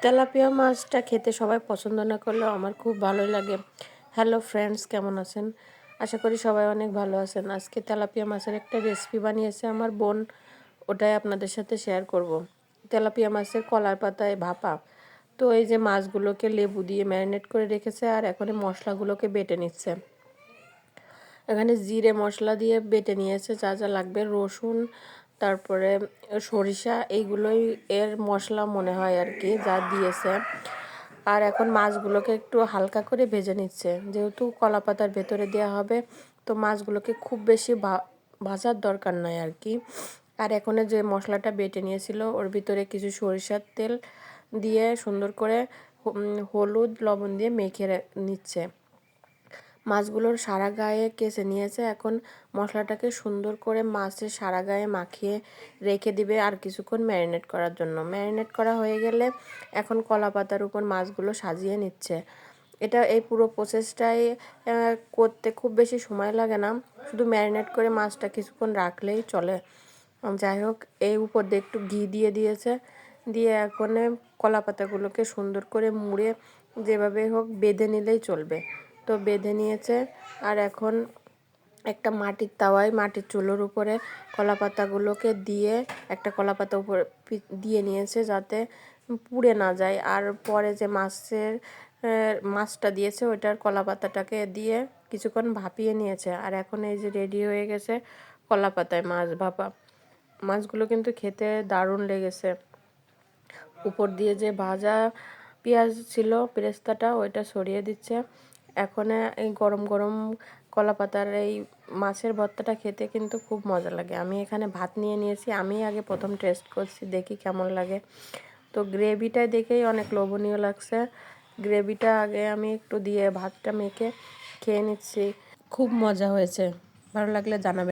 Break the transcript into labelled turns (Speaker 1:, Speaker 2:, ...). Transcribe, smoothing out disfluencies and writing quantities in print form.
Speaker 1: Tilapia মাছটা খেতে সবাই পছন্দ না করলেও আমার খুব ভালোই লাগে। হ্যালো ফ্রেন্ডস, কেমন আছেন? আশা করি সবাই অনেক ভালো আছেন। আজকে তেলাপিয়া মাছের একটা রেসিপি বানিয়েছে আমার বোন, ওটাই আপনাদের সাথে শেয়ার করব। তেলাপিয়া মাছের কলার পাতায় ভাপা। তো এই যে মাছগুলোকে লেবু দিয়ে ম্যারিনেট করে রেখেছে আর এখন এই মশলাগুলোকে বেটে নিচ্ছে। এখানে জিরে মশলা দিয়ে বেটে নিয়েছে, যা যা লাগবে রসুন, তারপরে সরিষা, এইগুলোই এর মশলা মনে হয় আর কি যা দিয়েছে। আর এখন মাছগুলোকে একটু হালকা করে ভেজে নিচ্ছে, যেহেতু কলা পাতার ভেতরে দেওয়া হবে, তো মাছগুলোকে খুব বেশি ভাজার দরকার নাই আর কি। আর এখন যে মশলাটা বেটে নিয়েছিল ওর ভিতরে কিছু সরিষার তেল দিয়ে সুন্দর করে হলুদ লবণ দিয়ে মেখে নিচ্ছে। মাছগুলোর সারা গায়ে কেচে নিয়েছে। এখন মশলাটাকে সুন্দর করে মাছের সারা গায়ে মাখিয়ে রেখে দিবে আর কিছুক্ষণ ম্যারিনেট করার জন্য। ম্যারিনেট করা হয়ে গেলে এখন কলা পাতার উপর মাছগুলো সাজিয়ে নিচ্ছে। এই পুরো প্রসেসটাই করতে খুব বেশি সময় লাগে না, শুধু ম্যারিনেট করে মাছটা কিছুক্ষণ রাখলেই চলে। যাই হোক, এই উপর দিয়ে একটু ঘি দিয়ে দিয়েছে, দিয়ে এখন কলা পাতাগুলোকে সুন্দর করে মুড়ে যেভাবে হোক বেঁধে নিলেই চলবে। তো বেঁধে নিয়েছে আর এখন একটা মাটির তাওয়ায় মাটির চুলোর উপরে কলা পাতাগুলোকে দিয়ে একটা কলা পাতা উপরে দিয়ে নিয়েছে যাতে পুড়ে না যায়। আর পরে যে মাছটা দিয়েছে ওইটার কলা পাতাটাকে দিয়ে কিছুক্ষণ ভাপিয়ে নিয়েছে। আর এখন এই যে রেডি হয়ে গেছে কলা পাতায় মাছ ভাপা। মাছগুলো কিন্তু খেতে দারুণ লেগেছে। উপর দিয়ে যে ভাজা পেঁয়াজ ছিল পেরেস্তাটা ওইটা ছড়িয়ে দিচ্ছে। এখন এই গরম গরম কলা পাতার এই মাছের ভর্তাটা খেতে কিন্তু খুব মজা লাগে। আমি এখানে ভাত নিয়ে নিয়েছি, আমি আগে প্রথম টেস্ট করছি, দেখি কেমন লাগে। তো গ্রেভিটা দেখেই অনেক লোভনীয় লাগছে। গ্রেভিটা আগে আমি একটু দিয়ে ভাতটা মেখে খেয়ে নিচ্ছি। খুব মজা হয়েছে, ভালো লাগলে জানাবেন।